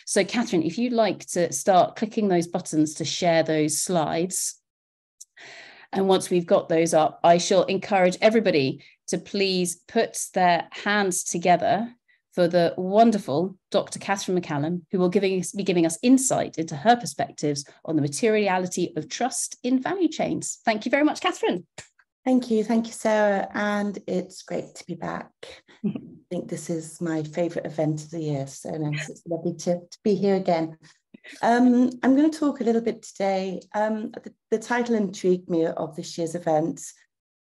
So Cathryn, if you'd like to start clicking those buttons to share those slides. And once we've got those up, I shall encourage everybody to please put their hands together for the wonderful Dr. Cathryn MacCallum, who will be giving us insight into her perspectives on the materiality of trust in value chains. Thank you very much, Cathryn. Thank you, Sarah, and it's great to be back. I think this is my favourite event of the year, so nice. It's lovely to be here again. I'm going to talk a little bit today. The title intrigued me of this year's event,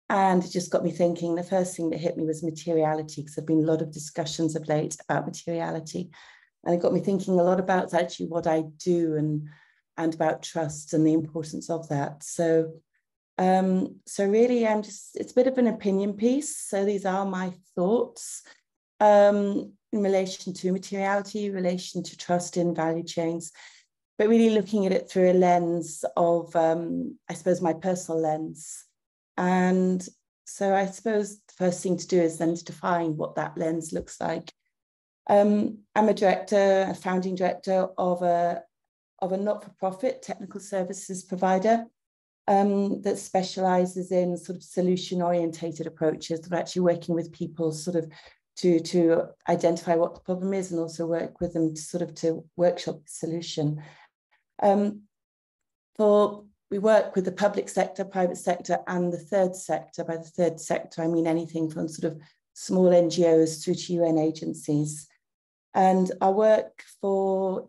and it just got me thinking. The first thing that hit me was materiality, because there have been a lot of discussions of late about materiality, and it got me thinking a lot about actually what I do and about trust and the importance of that. So really, it's a bit of an opinion piece. So these are my thoughts in relation to materiality, in relation to trust in value chains, but really looking at it through a lens of, I suppose, my personal lens. And so I suppose the first thing to do is then to define what that lens looks like. I'm a founding director of a not-for-profit technical services provider that specialises in sort of solution-orientated approaches, that are actually working with people sort of to identify what the problem is and also work with them to workshop the solution. We work with the public sector, private sector, and the third sector. By the third sector, I mean anything from sort of small NGOs through to UN agencies. And our work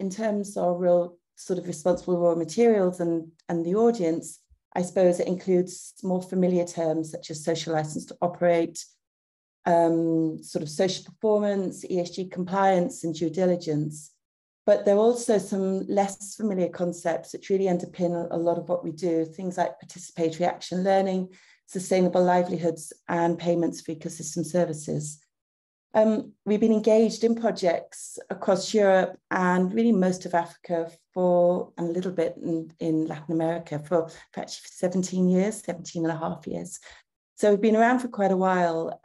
in terms of real sort of responsible raw materials and the audience, I suppose it includes more familiar terms such as social license to operate, sort of social performance, ESG compliance, and due diligence. But there are also some less familiar concepts that really underpin a lot of what we do, things like participatory action learning, sustainable livelihoods, and payments for ecosystem services. We've been engaged in projects across Europe and really most of Africa and a little bit in Latin America for actually 17 and a half years. So we've been around for quite a while.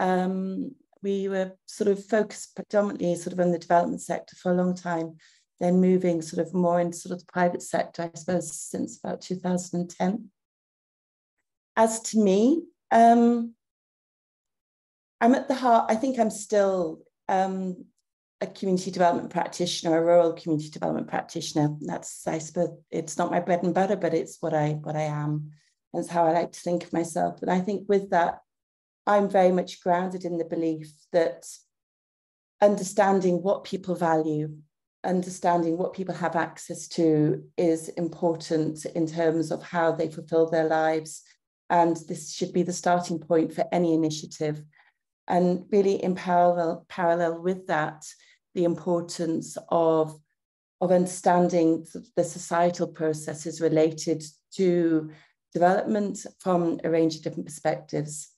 We were sort of focused predominantly sort of on the development sector for a long time, then moving sort of more into sort of the private sector, I suppose, since about 2010. As to me, I'm at the heart, I think I'm still a community development practitioner, a rural community development practitioner. That's, I suppose, it's not my bread and butter, but it's what I am. That's how I like to think of myself. And I think with that, I'm very much grounded in the belief that understanding what people value, understanding what people have access to is important in terms of how they fulfill their lives. And this should be the starting point for any initiative. And really in parallel with that, the importance of understanding the societal processes related to development from a range of different perspectives.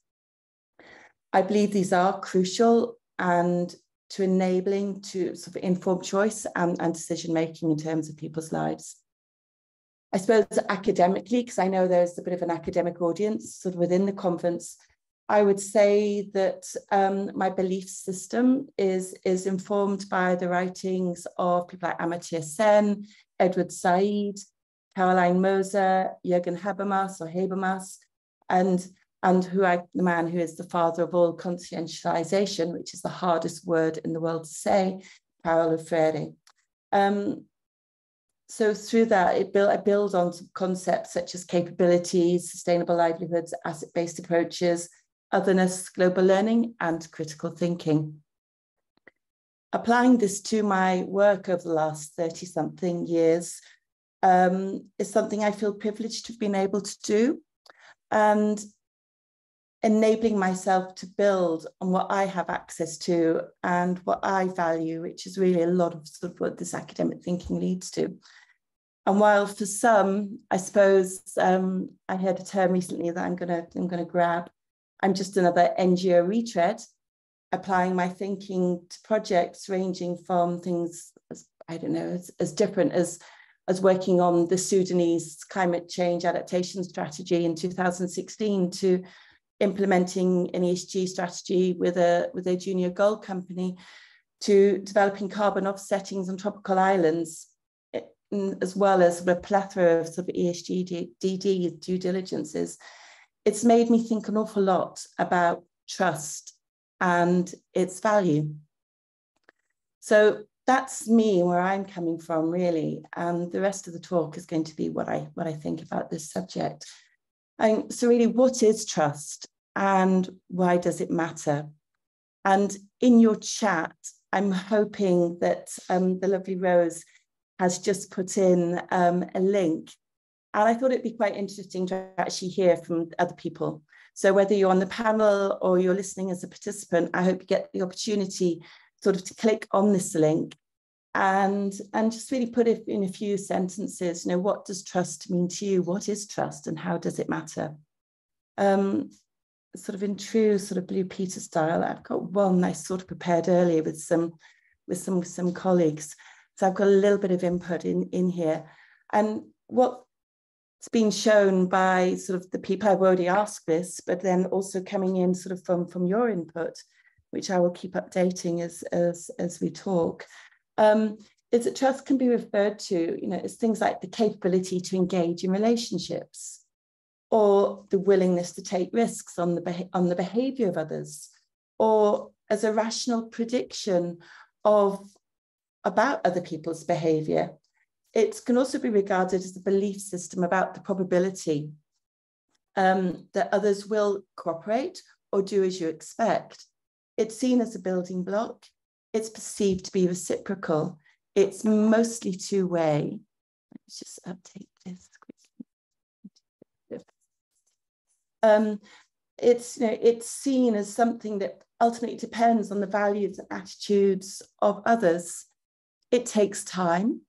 I believe these are crucial and to enabling to sort of inform choice and decision-making in terms of people's lives. I suppose academically, because I know there's a bit of an academic audience sort of within the conference, I would say that my belief system is informed by the writings of people like Amartya Sen, Edward Said, Caroline Moser, Jürgen Habermas, and the man who is the father of all conscientization, which is the hardest word in the world to say, Paulo Freire. So through that, I build on some concepts such as capabilities, sustainable livelihoods, asset-based approaches, otherness, global learning, and critical thinking. Applying this to my work over the last 30-something years is something I feel privileged to have been able to do, and enabling myself to build on what I have access to and what I value, which is really a lot of sort of what this academic thinking leads to. And while for some, I suppose, I heard a term recently that I'm gonna grab, I'm just another NGO retread, applying my thinking to projects ranging from things, as different as working on the Sudanese climate change adaptation strategy in 2016 to implementing an ESG strategy with a junior gold company, to developing carbon offsettings on tropical islands, as well as a plethora of sort of ESG due diligences, it's made me think an awful lot about trust and its value. So that's me, where I'm coming from, really. And the rest of the talk is going to be what I think about this subject. And so really, what is trust and why does it matter? And in your chat, I'm hoping that the lovely Rose has just put in a link. And I thought it'd be quite interesting to actually hear from other people. So whether you're on the panel or you're listening as a participant, I hope you get the opportunity sort of to click on this link and just really put it in a few sentences. You know, what does trust mean to you? What is trust and how does it matter? Sort of in true sort of Blue Peter style, I've got one I sort of prepared earlier with some colleagues. So I've got a little bit of input in here. And what's been shown by sort of the people I've already asked this, but then also coming in sort of from your input, which I will keep updating as we talk, is that trust can be referred to, you know, as things like the capability to engage in relationships, or the willingness to take risks on the behavior of others, or as a rational prediction about other people's behavior. It can also be regarded as a belief system about the probability that others will cooperate or do as you expect. It's seen as a building block. It's perceived to be reciprocal. It's mostly two-way. Let's just update this quickly. It's seen as something that ultimately depends on the values and attitudes of others. It takes time.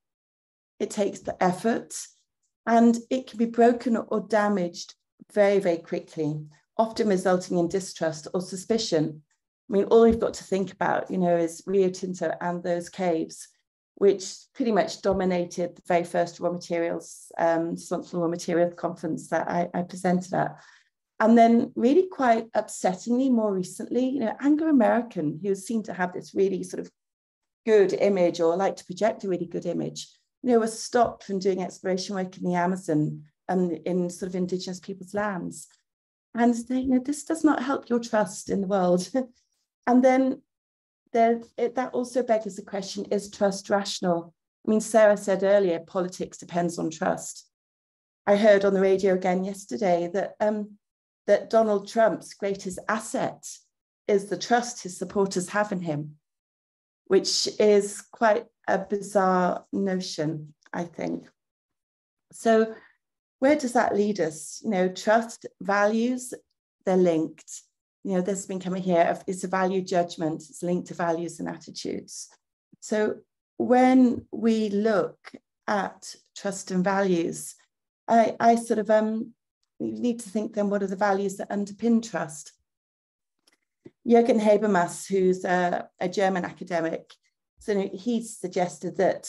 It takes the effort, and it can be broken or damaged very, very quickly, often resulting in distrust or suspicion. I mean, all we've got to think about, you know, is Rio Tinto and those caves, which pretty much dominated the very first raw materials, responsible raw materials conference that I presented at. And then really quite upsettingly, more recently, you know, Anglo American, who seemed to have this really sort of good image, or like to project a really good image, you know, was stopped from doing exploration work in the Amazon and in sort of indigenous people's lands. And they, you know, this does not help your trust in the world. And then that also begs the question, is trust rational? I mean, Sarah said earlier, politics depends on trust. I heard on the radio again yesterday that Donald Trump's greatest asset is the trust his supporters have in him, which is quite a bizarre notion, I think. So where does that lead us? You know, trust, values, they're linked. You know, this has been coming here, it's a value judgment, it's linked to values and attitudes. So when we look at trust and values, I sort of, we need to think then, what are the values that underpin trust? Jürgen Habermas, who's a German academic, so he suggested that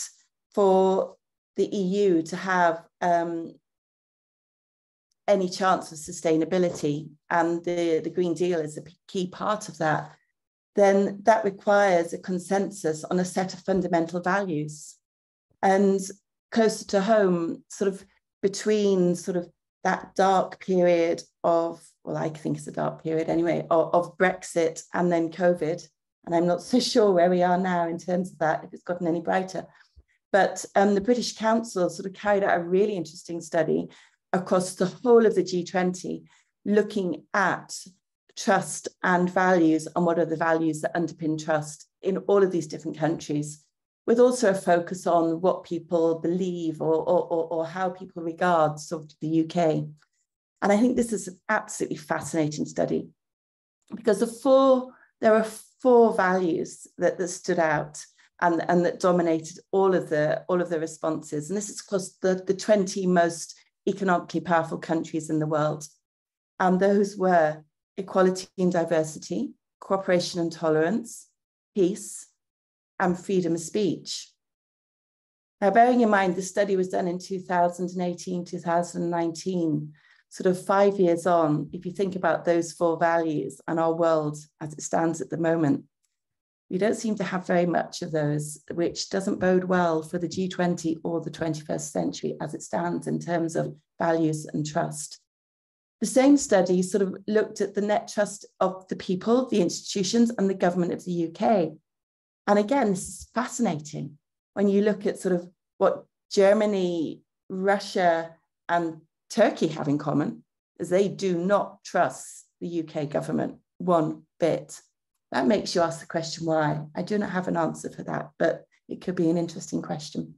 for the EU to have any chance of sustainability, and the Green Deal is a key part of that, then that requires a consensus on a set of fundamental values. And closer to home, sort of between sort of that dark period of, well, I think it's a dark period anyway, of Brexit and then COVID. And I'm not so sure where we are now in terms of that, if it's gotten any brighter. But the British Council sort of carried out a really interesting study across the whole of the G20, looking at trust and values and what are the values that underpin trust in all of these different countries, with also a focus on what people believe or how people regard sort of the UK. And I think this is an absolutely fascinating study, because there are four values that stood out and that dominated all of the responses. And this is across the 20 most economically powerful countries in the world. And those were equality and diversity, cooperation and tolerance, peace, and freedom of speech. Now, bearing in mind, the study was done in 2018, 2019, sort of 5 years on, if you think about those four values and our world as it stands at the moment. We don't seem to have very much of those, which doesn't bode well for the G20 or the 21st century as it stands in terms of values and trust. The same study sort of looked at the net trust of the people, the institutions, and the government of the UK. And again, this is fascinating when you look at sort of what Germany, Russia, and Turkey have in common, is they do not trust the UK government one bit. That makes you ask the question why. I do not have an answer for that, but it could be an interesting question.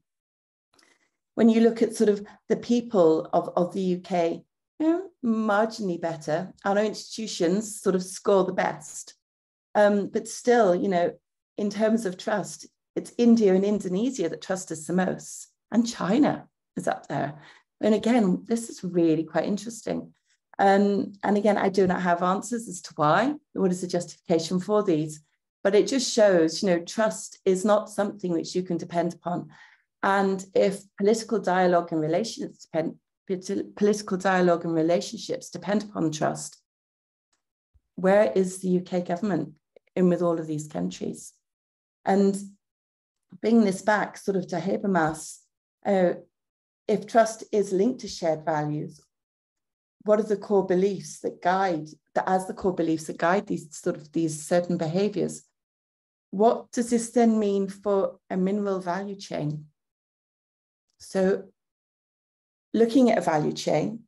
When you look at sort of the people of the UK, marginally better. Our institutions sort of score the best. But still, in terms of trust, it's India and Indonesia that trust us the most. And China is up there. And again, this is really quite interesting. And again, I do not have answers as to why. What is the justification for these? But it just shows, trust is not something which you can depend upon. And if political dialogue and relationships depend upon trust, where is the UK government in with all of these countries? And bringing this back sort of to Habermas, if trust is linked to shared values, what are the core beliefs that guide these certain behaviors? What does this then mean for a mineral value chain? So looking at a value chain,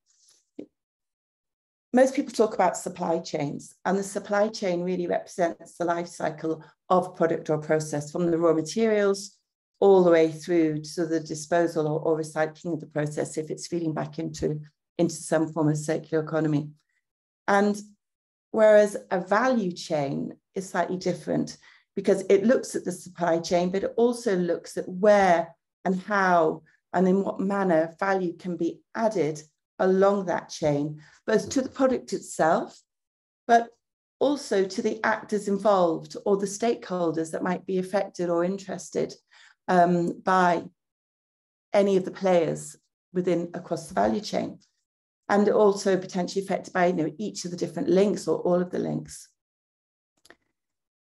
most people talk about supply chains, and the supply chain really represents the life cycle of a product or process, from the raw materials all the way through to the disposal or recycling of the process if it's feeding back into some form of circular economy. And whereas a value chain is slightly different because it looks at the supply chain, but it also looks at where and how and in what manner value can be added along that chain, both to the product itself, but also to the actors involved or the stakeholders that might be affected or interested by any of the players across the value chain, and also potentially affected by each of the different links or all of the links.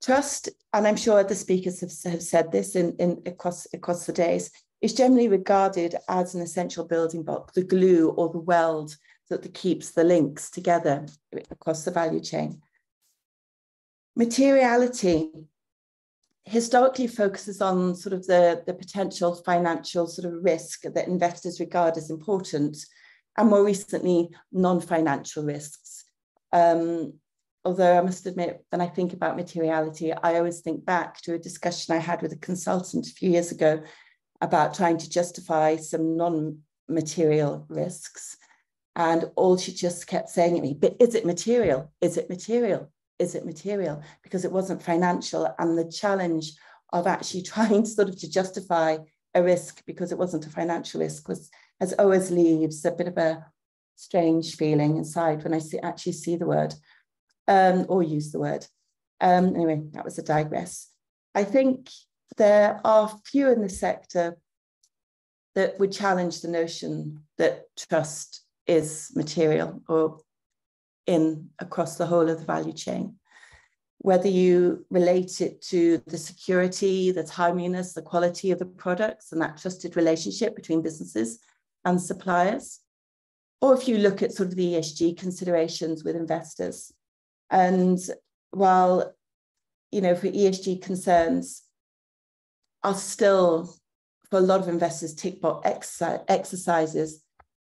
Trust, and I'm sure the speakers have said this across the days, is generally regarded as an essential building block, the glue or the weld that keeps the links together across the value chain. Materiality historically focuses on sort of the potential financial sort of risk that investors regard as important, and more recently, non-financial risks. Although I must admit, when I think about materiality, I always think back to a discussion I had with a consultant a few years ago about trying to justify some non-material risks. And all she just kept saying to me, but is it material? Is it material? Is it material? Because it wasn't financial. And the challenge of actually trying to justify a risk because it wasn't a financial risk has always leaves a bit of a strange feeling inside when I actually see the word or use the word. Anyway, that was a digress. I think there are few in the sector that would challenge the notion that trust is material or across the whole of the value chain. Whether you relate it to the security, the timeliness, the quality of the products, and that trusted relationship between businesses and suppliers, or if you look at sort of the ESG considerations with investors. And while, for ESG concerns are still, for a lot of investors, tick box exercises.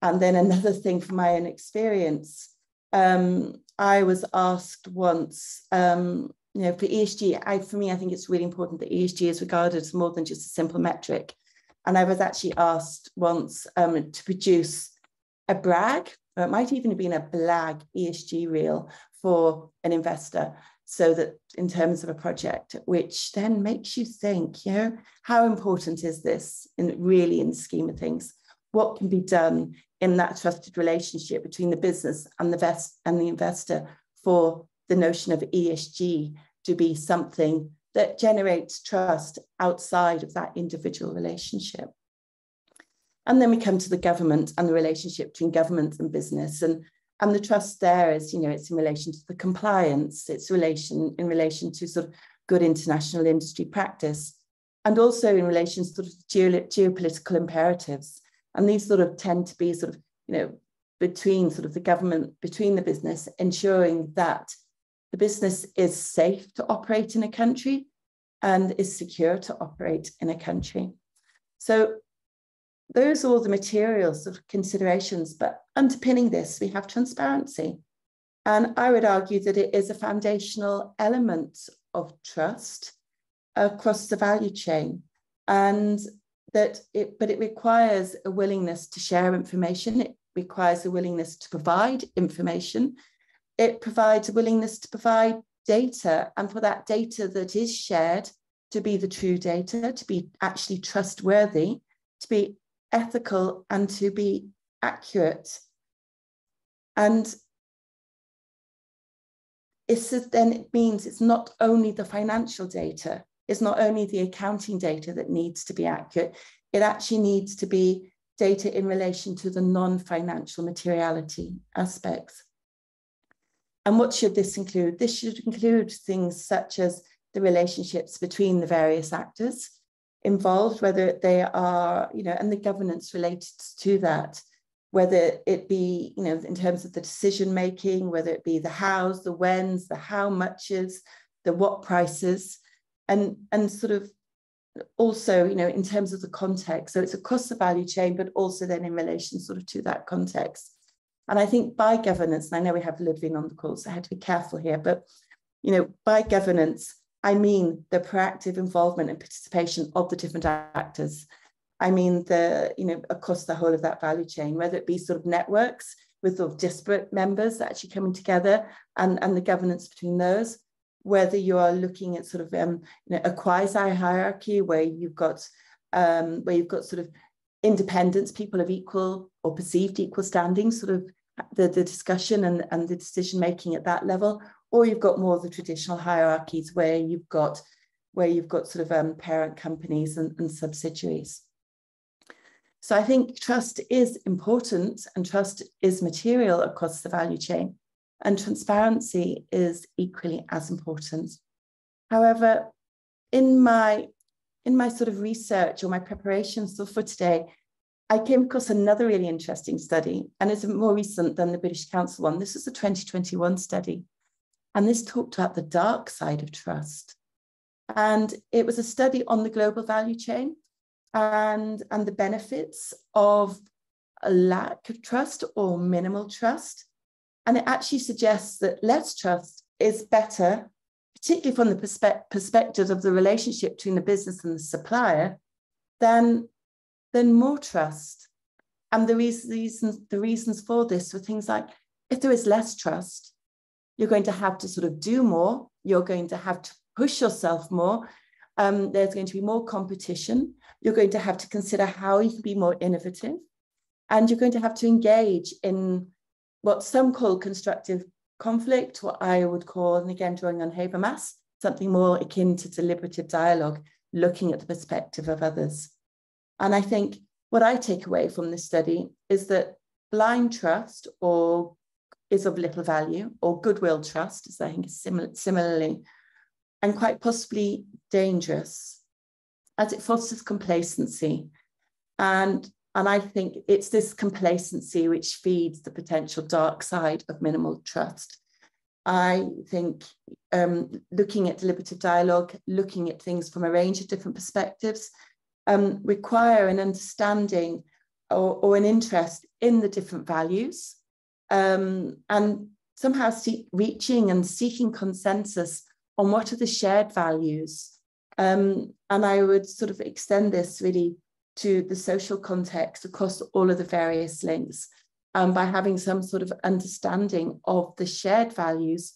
And then another thing from my own experience, I was asked once, for ESG, for me, I think it's really important that ESG is regarded as more than just a simple metric. And I was actually asked once to produce a brag, or it might even have been a blag ESG reel for an investor. So that in terms of a project, which then makes you think, how important is this in the scheme of things? What can be done in that trusted relationship between the business and the investor for the notion of ESG to be something that generates trust outside of that individual relationship? And then we come to the government and the relationship between government and business. And the trust there is, it's in relation to the compliance, it's in relation to sort of good international industry practice, and also in relation to sort of geopolitical imperatives. And these sort of tend to be sort of, between sort of the government, between the business, ensuring that the business is safe to operate in a country and is secure to operate in a country. So those are all the material sort of considerations, but underpinning this, we have transparency. And I would argue that it is a foundational element of trust across the value chain, and but it requires a willingness to share information. It requires a willingness to provide information. It provides a willingness to provide data, and for that data that is shared to be the true data, to be actually trustworthy, to be ethical, and to be accurate. And it means it's not only the financial data, it's not only the accounting data that needs to be accurate, it actually needs to be data in relation to the non-financial materiality aspects. And what should this include? This should include things such as the relationships between the various actors involved, whether they are, and the governance related to that, whether it be, in terms of the decision-making, whether it be the hows, the whens, the how muches, the what prices, and sort of also, in terms of the context. So it's across the value chain, but also then in relation sort of to that context. And I think by governance, and I know we have Ludwig on the call, so I had to be careful here, but, by governance, I mean the proactive involvement and participation of the different actors. I mean across the whole of that value chain, whether it be sort of networks with sort of disparate members that actually coming together and the governance between those, whether you are looking at sort of a quasi-hierarchy where you've got sort of independence, people of equal or perceived equal standing, sort of the discussion and the decision making at that level, or you've got more of the traditional hierarchies where you've got sort of parent companies and subsidiaries. So I think trust is important and trust is material across the value chain, and transparency is equally as important. However, in my sort of research or my preparations for today, I came across another really interesting study, and it's more recent than the British Council one. This is a 2021 study, and this talked about the dark side of trust. And it was a study on the global value chain and the benefits of a lack of trust or minimal trust. And it actually suggests that less trust is better, particularly from the perspective of the relationship between the business and the supplier, than more trust. And the reasons for this were things like, if there is less trust, you're going to have to sort of do more, you're going to have to push yourself more, there's going to be more competition, you're going to have to consider how you can be more innovative, and you're going to have to engage in what some call constructive conflict, what I would call, and again drawing on Habermas, something more akin to deliberative dialogue, looking at the perspective of others. And I think what I take away from this study is that blind trust is of little value, or goodwill trust, as I think is similarly, and quite possibly dangerous, as it fosters complacency. And I think it's this complacency which feeds the potential dark side of minimal trust. I think looking at deliberative dialogue, looking at things from a range of different perspectives, require an understanding or an interest in the different values, and somehow reaching and seeking consensus on what are the shared values. And I would sort of extend this really to the social context across all of the various links, by having some sort of understanding of the shared values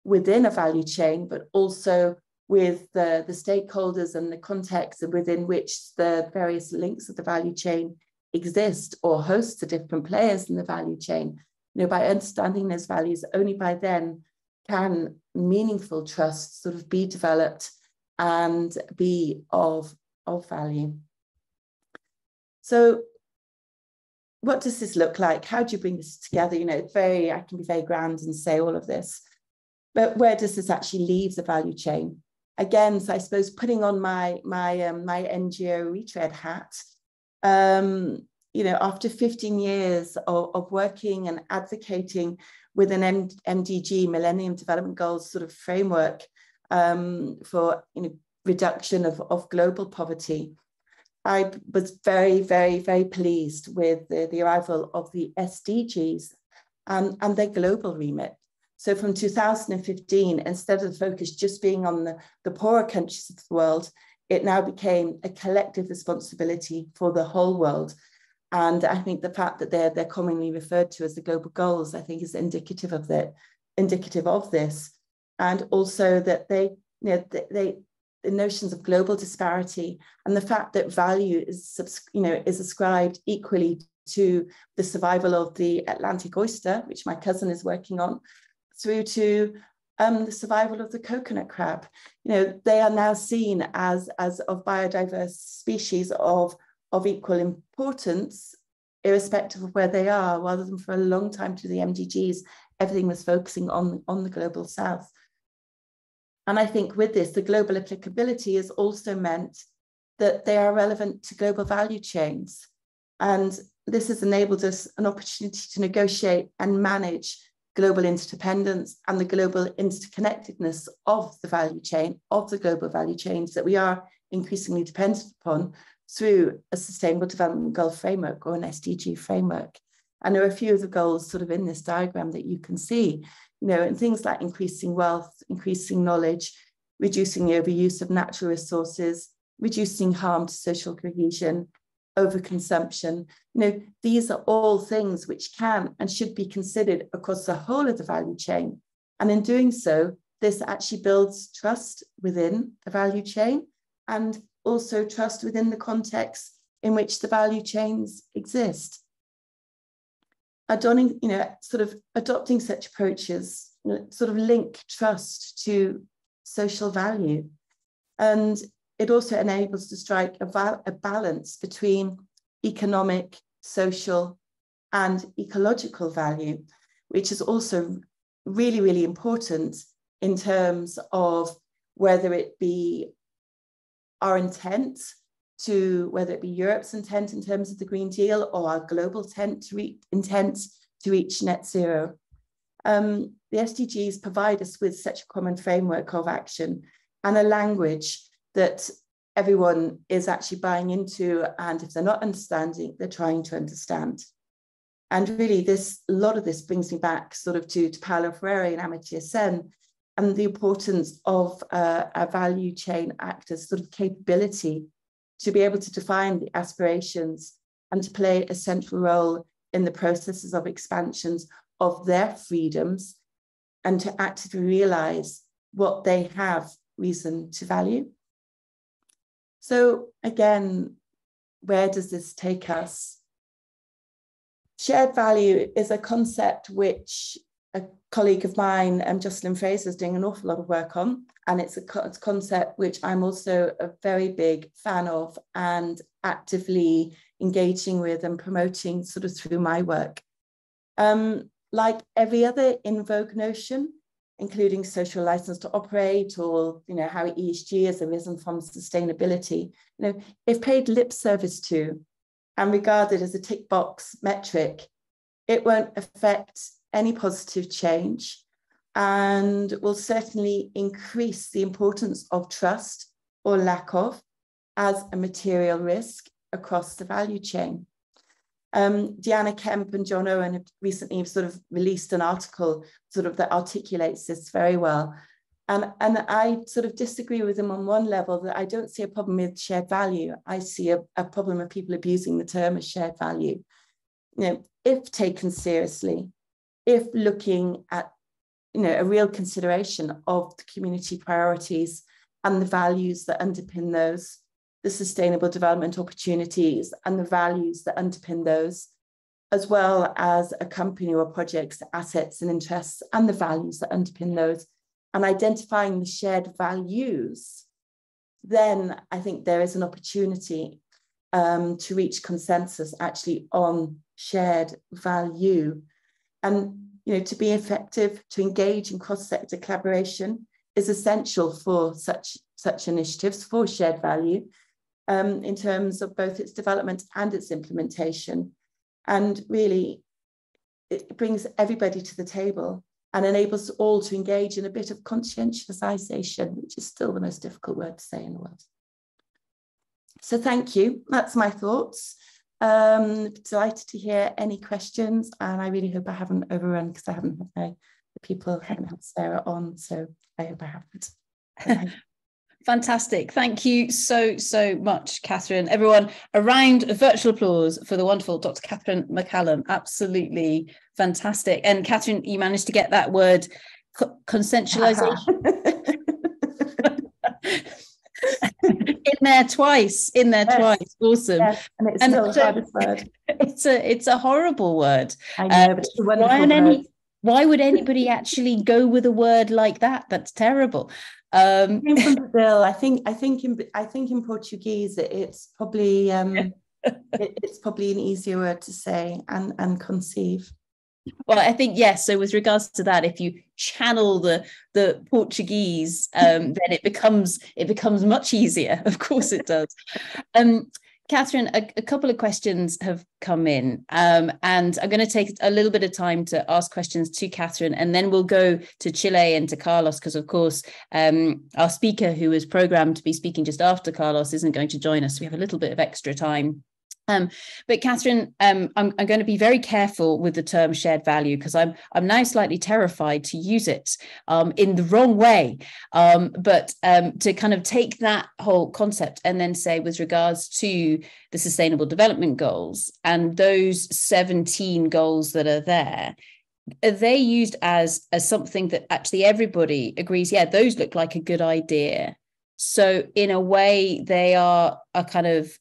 within a value chain, but also with the stakeholders and the context within which the various links of the value chain exist or host the different players in the value chain. By understanding those values, only by then can meaningful trust sort of be developed and be of value. So what does this look like? How do you bring this together? I can be very grand and say all of this, but where does this actually leave the value chain? again, so I suppose putting on my NGO retread hat, after 15 years of working and advocating with an MDG, Millennium Development Goals sort of framework for reduction of global poverty, I was very, very, very pleased with the arrival of the SDGs and their global remit. So from 2015, instead of the focus just being on the poorer countries of the world, it now became a collective responsibility for the whole world. And I think the fact that they're commonly referred to as the global goals, I think, is indicative of this. And also that the notions of global disparity and the fact that value is ascribed equally to the survival of the Atlantic oyster, which my cousin is working on, through to the survival of the coconut crab. They are now seen as of biodiverse species of equal importance, irrespective of where they are, rather than for a long time to the MDGs, everything was focusing on the global south. And I think with this, the global applicability has also meant that they are relevant to global value chains. And this has enabled us an opportunity to negotiate and manage global interdependence and the global interconnectedness of the value chain, of the global value chains that we are increasingly dependent upon through a Sustainable Development Goal framework or an SDG framework. And there are a few of the goals sort of in this diagram that you can see, and things like increasing wealth, increasing knowledge, reducing the overuse of natural resources, reducing harm to social cohesion, overconsumption. These are all things which can and should be considered across the whole of the value chain. And in doing so, this actually builds trust within the value chain and also trust within the context in which the value chains exist. Adopting such approaches sort of link trust to social value. And it also enables to strike a balance between economic, social, and ecological value, which is also really, really important in terms of whether it be our intent whether it be Europe's intent in terms of the Green Deal or our global intent to reach net zero. The SDGs provide us with such a common framework of action and a language that everyone is actually buying into, and if they're not understanding, they're trying to understand. And really, a lot of this brings me back sort of to Paulo Freire and Amartya Sen, and the importance of a value chain actor's sort of capability to be able to define the aspirations and to play a central role in the processes of expansions of their freedoms and to actively realize what they have reason to value. So again, where does this take us? Shared value is a concept which a colleague of mine, Jocelyn Fraser, is doing an awful lot of work on. And it's a concept which I'm also a very big fan of and actively engaging with and promoting sort of through my work. Like every other in vogue notion, including social license to operate or how ESG has arisen from sustainability, if paid lip service to and regarded as a tick box metric, it won't affect any positive change and will certainly increase the importance of trust or lack of as a material risk across the value chain. Deanna Kemp and John Owen have recently sort of released an article sort of that articulates this very well. And I sort of disagree with them on one level, that I don't see a problem with shared value. I see a problem of people abusing the term as shared value. If taken seriously, if looking at a real consideration of the community priorities and the values that underpin those, the sustainable development opportunities and the values that underpin those, as well as a company or project's assets and interests and the values that underpin those, and identifying the shared values, then I think there is an opportunity to reach consensus actually on shared value. And to be effective, to engage in cross-sector collaboration is essential for such such initiatives for shared value in terms of both its development and its implementation. And really, it brings everybody to the table and enables all to engage in a bit of conscientiousation, which is still the most difficult word to say in the world. So thank you. That's my thoughts. Delighted to hear any questions, and I really hope I haven't overrun because I haven't had the people haven't had Sarah on, so I hope I haven't. Fantastic. Thank you so much, Cathryn. Everyone, a round of virtual applause for the wonderful Dr. Cathryn MacCallum. Absolutely fantastic. And Cathryn, you managed to get that word consensualization in there twice. Awesome. Yes, and it's still the hardest word. It's a horrible word. I know, but it's a wonderful word. Why would anybody actually go with a word like that? That's terrible. Came from Brazil. I think in Portuguese it's probably it's probably an easier word to say and conceive. Well, I think yes. So with regards to that, if you channel the Portuguese, then it becomes much easier. Of course, it does. Cathryn, a couple of questions have come in, and I'm going to take a little bit of time to ask questions to Cathryn, and then we'll go to Chile and to Carlos, because of course our speaker, who is programmed to be speaking just after Carlos, isn't going to join us. So we have a little bit of extra time. But Cathryn, I'm going to be very careful with the term shared value, because I'm now slightly terrified to use it in the wrong way. But to kind of take that whole concept and then say, with regards to the Sustainable Development Goals and those 17 goals that are there, are they used as something that actually everybody agrees, yeah, those look like a good idea? So in a way, they are a kind of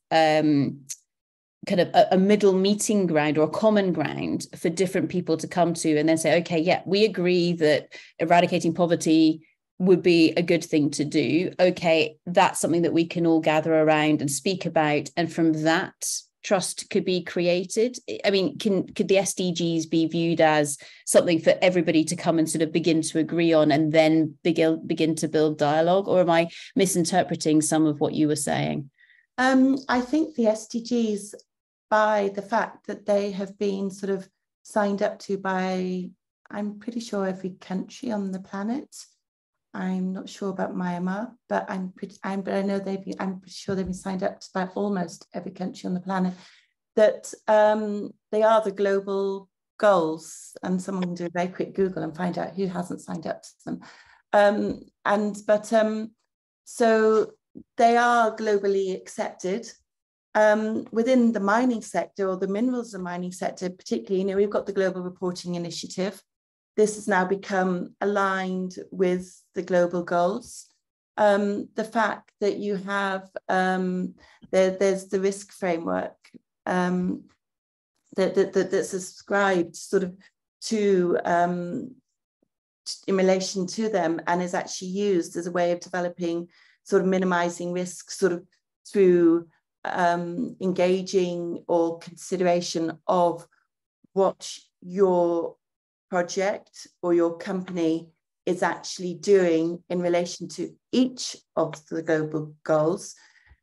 a middle meeting ground or a common ground for different people to come to and then say, okay, yeah, we agree that eradicating poverty would be a good thing to do. Okay, that's something that we can all gather around and speak about. And from that, trust could be created. I mean, could the SDGs be viewed as something for everybody to come and sort of begin to agree on and then begin to build dialogue? Or am I misinterpreting some of what you were saying? I think the SDGs, by the fact that they have been sort of signed up to by, I'm pretty sure, every country on the planet. I'm not sure about Myanmar, but I'm pretty sure they've been signed up to by almost every country on the planet. That they are the global goals, and someone can do a very quick Google and find out who hasn't signed up to them. So they are globally accepted. Within the mining sector, or the minerals and mining sector particularly, we've got the Global Reporting Initiative. This has now become aligned with the global goals. The fact that you have, there's the risk framework that's ascribed sort of to, in relation to them, and is actually used as a way of developing sort of minimizing risks sort of through engaging or consideration of what your project or your company is actually doing in relation to each of the global goals.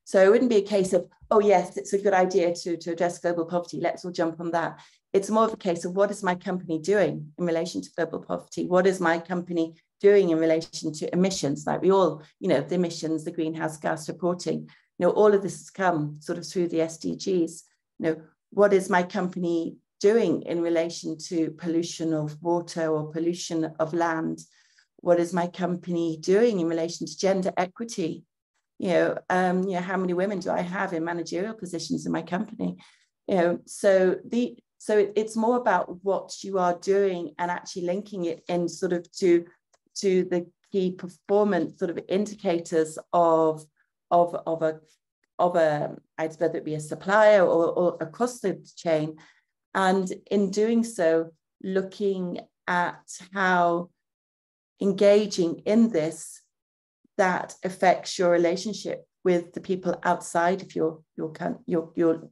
So it wouldn't be a case of, oh yes, it's a good idea to address global poverty, let's all jump on that. It's more of a case of, what is my company doing in relation to global poverty? What is my company doing in relation to emissions? Like we all, the emissions, the greenhouse gas reporting, all of this has come sort of through the SDGs. What is my company doing in relation to pollution of water or pollution of land? What is my company doing in relation to gender equity? How many women do I have in managerial positions in my company? So it's more about what you are doing and actually linking it in sort of to the key performance sort of indicators of a, I'd whether it be a supplier or across the chain. And in doing so, looking at how engaging in this, that affects your relationship with the people outside of your little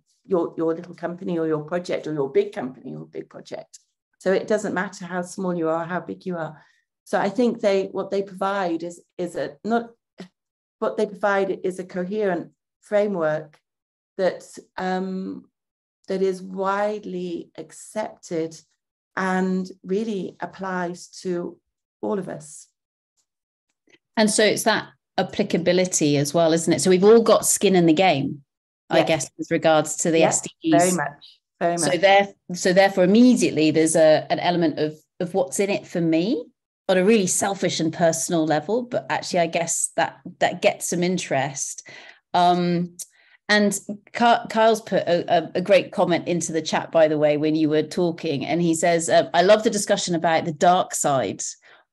company or your project, or your big company or big project. So it doesn't matter how small you are, how big you are. So I think what they provide is not what they provide is a coherent framework that that is widely accepted and really applies to all of us. And so it's that applicability as well, isn't it? So we've all got skin in the game, I guess, with regards to the SDGs. Very much. Very much. So therefore, immediately there's an element of what's in it for me on a really selfish and personal level, but actually, I guess that gets some interest. And Kyle's put a great comment into the chat, by the way, when you were talking, and he says, "I love the discussion about the dark side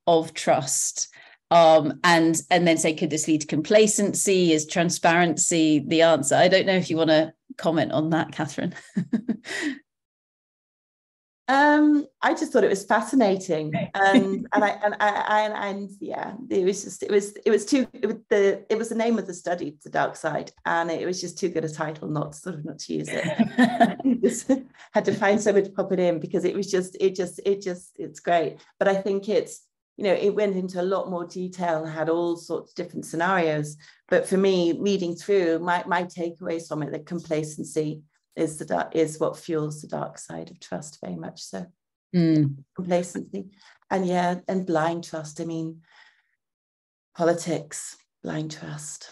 of trust." And then say, could this lead to complacency? Is transparency the answer? I don't know if you want to comment on that, Cathryn. I just thought it was fascinating, and yeah, it was the name of the study, The Dark Side, and it was just too good a title not to use it. Just had to find somewhere to pop it in, because it's great. But I think it's, it went into a lot more detail and had all sorts of different scenarios. But for me, reading through, my takeaways from it, that complacency is what fuels the dark side of trust, very much so. Complacency, and blind trust. I mean, politics, blind trust,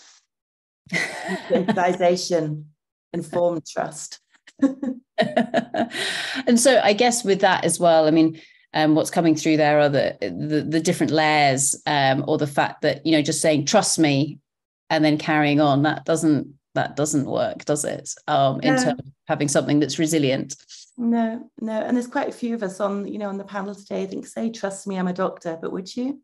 improvisation, informed trust. And so I guess with that as well, I mean, what's coming through there are the different layers, or the fact that, just saying trust me and then carrying on, that doesn't work, does it? In terms of having something that's resilient. No. And there's quite a few of us on the panel today, I think, say, trust me, I'm a doctor, but would you?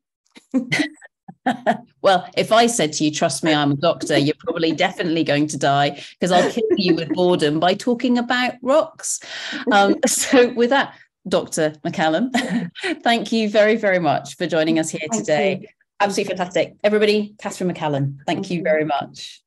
Well, if I said to you, trust me, I'm a doctor, you're probably definitely going to die, because I'll kill you with boredom by talking about rocks. So with that, Dr. MacCallum, thank you very, very much for joining us here today. Absolutely fantastic. Everybody, Cathryn MacCallum, thank you very much.